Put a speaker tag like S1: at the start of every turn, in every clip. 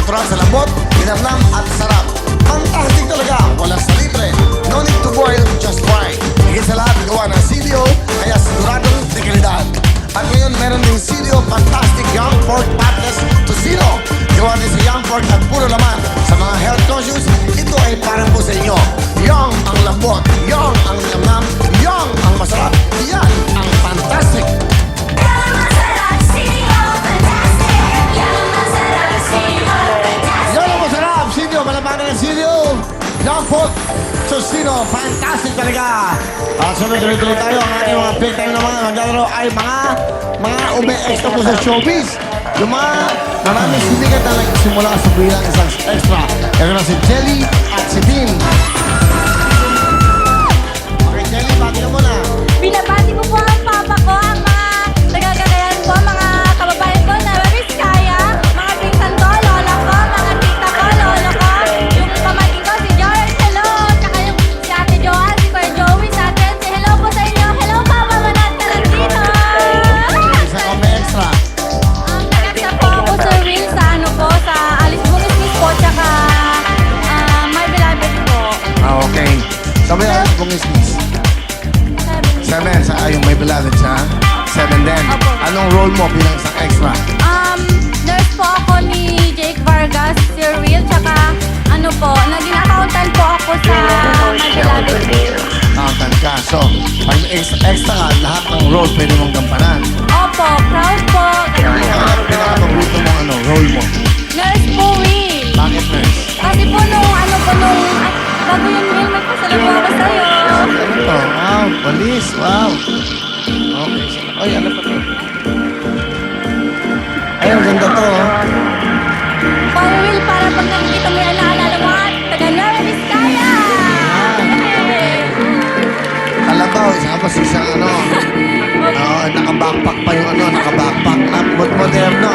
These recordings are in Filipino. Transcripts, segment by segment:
S1: natural sa lambot, inamnam at sarap. Fantastic talaga, walang sa libre. No need to boil, just fry. Higit sa lahat, gawa ng CDO, kaya siguradong de kalidad. At ngayon, meron din CDO Fantastic Young Pork Patless Tocino. Gawa din sa young pork at puro laman. Sa mga health conscious, ito ay para po sa inyo. Young ang lambot, young ang namnam, young ang masarap. Yan ang fantastic. Yan ang masarap, CDO, malabanan ng CDO. Young pork Tocino, fantastic talaga. At sunod-tuloy tayo, ang ating mga big time na mga naglalaro ay mga ube-extra po sa showbiz. Yung mga maraming sinigat na nagsimula sa bilang isang extra. Ito na si Jelly at si Dean. Okay, Jelly, bati ka muna.
S2: Binabati ko po ang papa ko, ang mga nagagagayan ko, mga kababayan ko na Vizcaya, mga pinsan ko, lola ko, mga tita ko, lolo ko, yung pamangkin ko, si George, hello, tsaka yung si Ate Joanne, si Kuya Joey, sa atin, si hello po sa inyo, hello Papa Manat Tarantino!
S1: Isa ka may extra.
S2: Nag-accept po ako sa Will sa ano po, sa Alice Bungis Miss po, tsaka My Beloved po.
S1: Okay. Sabi na, bungis-mis. 7 sa yung may beloved siya. 7 din.
S2: Opo.
S1: Anong role mo bilang isang extra?
S2: Nurse po ako ni Jake Vargas, Sir Will, tsaka ano po, naging accountant po ako sa My Beloved.
S1: Accountant ka. So, pag extra ka, lahat ng role pwede mong gampanan.
S2: Opo, proud po.
S1: Ano pinakapaborito mong role mo?
S2: Nurse po, Will.
S1: Bakit nurse?
S2: Kasi po nung ano po nung, bago yun Will, may pasalabo ako sa'yo.
S1: Ano to? Wow, police. Wow. Okay. Ay, ano pa to? Ay, ang ganda to.
S2: Para Will, para pag nakikita mo yan, naalala mo at taga Nueva Vizcaya.
S1: Kalabaw, isa pa sa isang naka-backpack pa yung naka-backpack na moderno,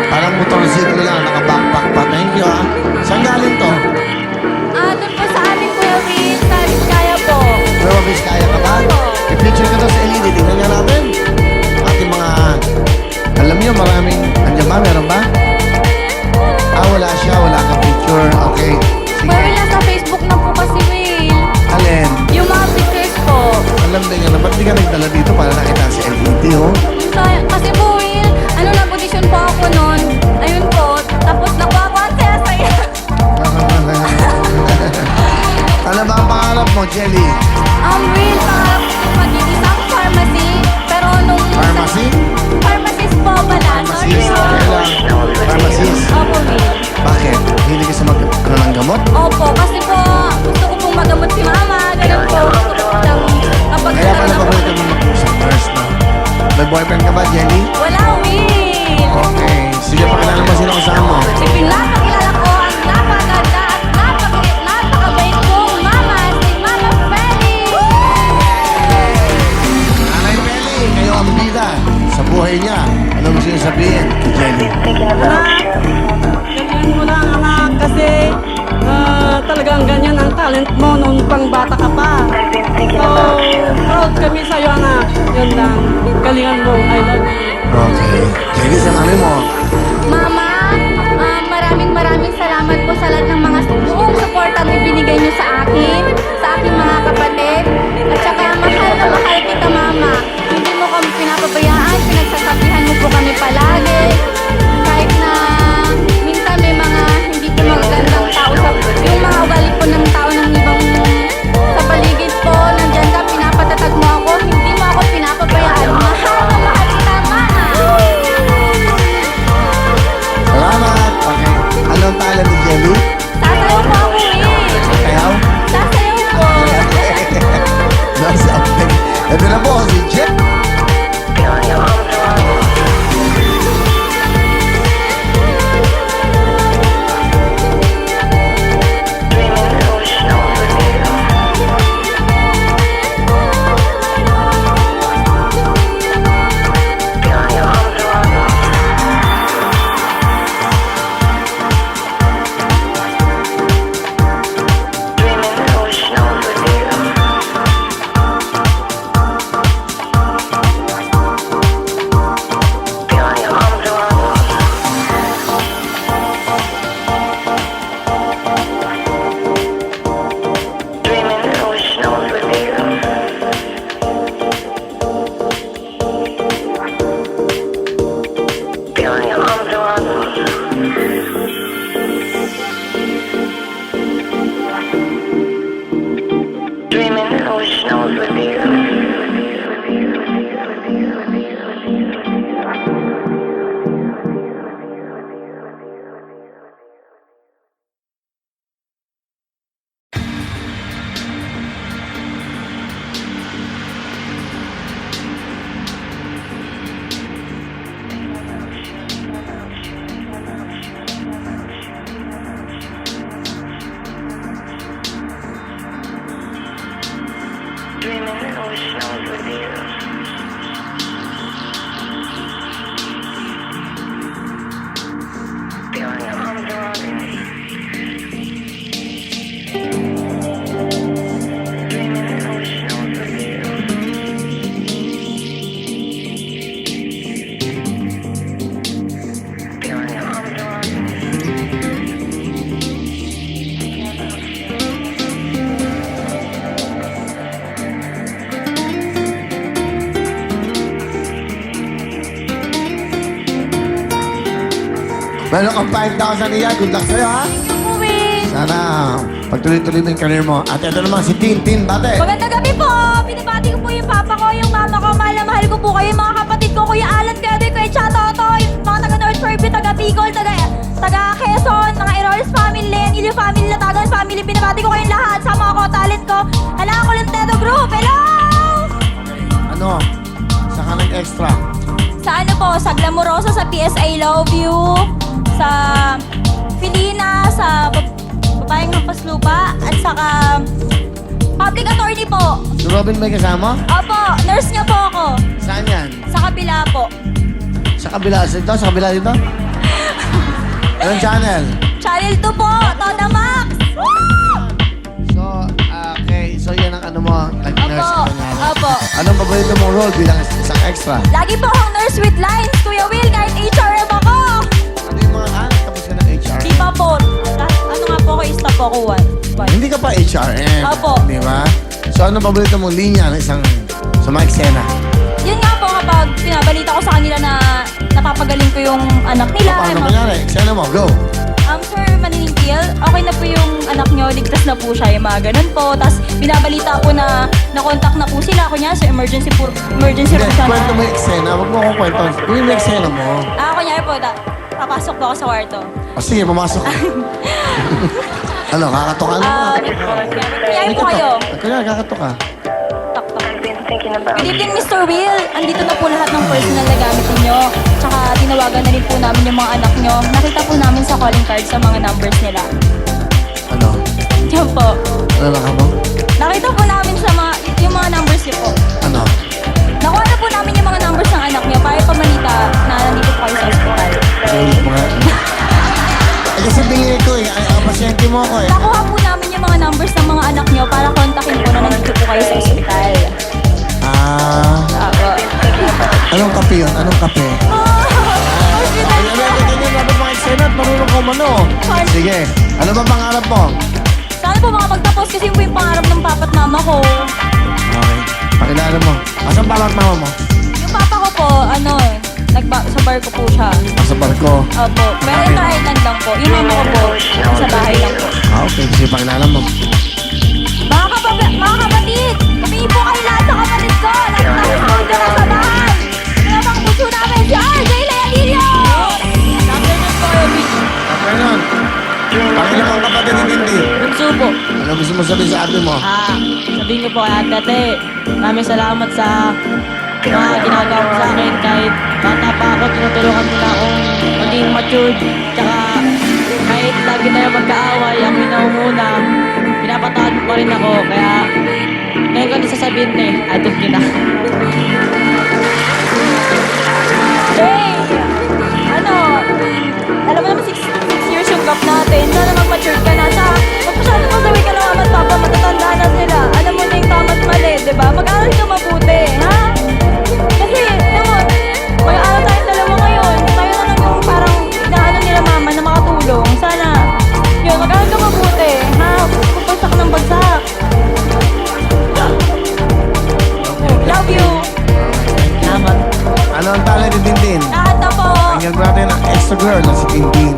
S1: Parang motorsiklo lang, naka-backpack pa. Thank you, ha. Saan galing to?
S2: Doon po sa amin Kuya Will, sa Vizcaya po.
S1: Nueva Vizcaya ka ba?
S2: Opo.
S1: I-picture ka to sa LED. Tingnan nga natin. Ating mga... Alam niyo, maraming... Andiyan ba? Meron ba? Wala siya. Wala kang picture. Okay.
S2: Kuya
S1: Sige.
S2: Will, nasa Facebook na po kasi Will.
S1: Alin?
S2: Yung mga pictures po.
S1: Alam din nga na, ba't di ka nagdala dito para nakita sa LED, oh?
S2: Kasi po Will, nag-audition po ako noon. Ayun po, tapos nakuha ko ang saya-saya.
S1: Ano ba ang pangarap mo, Jelly?
S2: Will, pangarap ko maging isang pharmacy. Pero nung...
S1: Pharmacy?
S2: Pharmacist po pala. Sorry
S1: Pharmacist?
S2: po.
S1: Kailan? Pharmacist?
S2: Opo, Will.
S1: Bakit? Hindi ka sa ng gamot?
S2: Opo, kasi po, gusto ko pong magamot si mama. Ganun po, gusto ko lang kapag...
S1: Kaya pala paborito mo mag-usap nurse, no? May boyfriend ka ba, Jelly?
S2: Wala, Will.
S1: Okay. Sige, pakilala mo sino kasama mo.
S2: Pinapakilala ko ang napaganda at napakabait kong mama, si Mama Feli.
S1: Nanay Peli, kayo ang bida sa buhay niya. Ano gusto niyo sabihin, Jelly?
S3: Ganyan mo lang anak kasi talagang ganyan ang talent mo nung pang bata ka pa. So, proud kami sa'yo anak. Yun lang. Galingan mo. I love you.
S1: Okay. Jelly, sa mami mo.
S2: Mama, maraming salamat po sa lahat ng mga buong support ang ibinigay niyo sa akin, sa aking mga kapatid. At saka mahal na mahal kita, Mama. Hindi mo kami pinapabayaan, pinagsasabihan mo po kami palagi. Kahit na minsan may mga hindi po magagandang tao yung mga ugali po ng tao ng ibang sa paligid po, nandyan ka, pinapatatag mo ako, hindi mo ako pinapabayaan. Mahal na mahal kita, Mama.
S1: Salamat. Okay. Anong talent ni Jelly?
S2: Sasayaw po ako eh.
S1: Sayaw?
S2: Sasayaw po.
S1: Nasa ito na po, si Jelly. Meron kang 5,000 iya. Good luck sa'yo, ha?
S2: Thank you po, Will.
S1: Sana pagtuloy-tuloy mo yung career mo. At ito naman si Tintin, bate.
S2: Magandang gabi po! Binabati ko po yung papa ko, yung mama ko. Mahal na mahal ko po kayo, yung mga kapatid ko. Kuya Alan, Kuya Doy, Kuya Cha, Toto, yung mga taga North Fairview, taga Bicol, taga Quezon, mga Eroles family, Ilio family, Latagan family. Binabati ko kayong lahat. Sama ako, talent ko. Hala ko lang Tedo Group. Hello!
S1: Ano? Saan ka nag-extra?
S2: Sa ano po, sa Glamorosa, sa PSI Love You, sa Filina, sa Babayang Hampas Lupa, at saka public attorney po.
S1: Si Robin may kasama?
S2: Opo, nurse niya po ako.
S1: Saan yan?
S2: Sa kabila po.
S1: Sa kabila dito? Sa kabila dito? Anong channel?
S2: Channel 2 po, Toda Max.
S1: So, okay. So, yan ang ano mo, nag-nurse
S2: Opo,
S1: ka na.
S2: opo.
S1: Anong paborito mong role bilang isang extra?
S2: Lagi po akong nurse with lines, Kuya Will, kahit HRM ako.
S1: Ano yung mga tapos ka ng HR?
S2: Di pa po. Ano nga po ako, stop ako one.
S1: Hindi ka pa HRM.
S2: Opo.
S1: Di ba? So, anong paborito mong linya ng isang sa mga eksena?
S2: Yun nga po kapag pinabalita ko sa kanila na napapagaling ko yung anak nila.
S1: Paano
S2: mga-
S1: mangyari? Eksena mo, go!
S2: Sir Maniningkil, okay na po yung anak nyo, ligtas na po siya, yung mga ganun po. Tapos binabalita po na na-contact na po sila, kunya sa emergency room
S1: Hindi,
S2: siya
S1: kwento mo
S2: na.
S1: yung eksena. Huwag mo akong kwento. Yung yung eksena mo.
S2: Kunyari po, papasok po ako sa kwarto.
S1: O sige, pumasok. Ano, kakatok ka?
S2: Kunyari po kayo.
S1: Kunyari, kakatok ka.
S2: Tak, tak. Good evening, Mr. Will. Andito na po lahat ng personal na gamit ninyo. Tsaka tinawagan na rin po namin yung mga anak nyo. Nakita po namin sa calling card sa mga numbers nila.
S1: Ano?
S2: Yan po.
S1: Ano lang ka mo?
S2: Nakita po namin sa yung mga numbers niyo po.
S1: Ano?
S2: Nakuha na po namin yung mga numbers ng anak niyo para pamalita na nandito po kayo sa ospital.
S1: Ulit mga... Eh, kasi binigay ko eh. Ay, pasyente mo ako eh.
S2: Nakuha po namin yung mga numbers ng mga anak niyo para kontakin po na nandito po kayo sa ospital. Apo.
S1: Anong kape yun? Anong kape?
S2: Hospital
S1: Ano
S2: po!
S1: yung ganyan natin mga eksena at marunong ka umano. Sige. Ano ba pangarap mo?
S2: Sana po makapagtapos kasi yun po yung pangarap ng papa at mama ko.
S1: Okay. Pakilala mo. Asan pa mama mo?
S2: Yung papa ko po, sa bar ko po siya.
S1: Sa barko.
S2: Opo. Pero yung island lang po. Yung mama ko po, sa bahay lang po.
S1: Okay. Sige, pakilala mo.
S2: Mga kapatid, humingi po kayo lahat sa kapatid ko. Lahat ng school ko na sa bahay. Kaya bang puso namin si RJ Lealilio!
S1: Okay nun. Pakilala ang kapatid ni Tintin.
S3: Bunso po.
S1: Ano gusto mo sabihin sa ate mo?
S3: Sabihin ko po kay ate, maraming salamat sa mga ginagawa mo sa akin. Kahit bata pa ako, tinutulungan mo na akong maging matured. Tsaka kahit lagi tayo magkaaway, ako yung naumuna, pinapatawad mo pa rin ako. Kaya ngayon ko din sasabihin idol kita.
S2: Hey! Alam mo naman 6 years yung gap natin. Sana mag-mature ka na. Huwag masyado masawi ka ng mama at papa. Matatanda na sila. Alam mo na yung tama at mali, di ba? Mag-aral ka mabuti, ha? Kasi, alam mo, mag-aaral tayong dalawa ngayon. Tayo na lang yung parang inaano nila mama na makatulong. Sana, yun, mag-aaral ka mabuti, ha? Bagsak ng bagsak. Love you.
S3: Salamat.
S1: Ano ang talent ni Tintin?
S2: Lahat na po.
S1: Tingnan natin ang extra girl na si Tintin.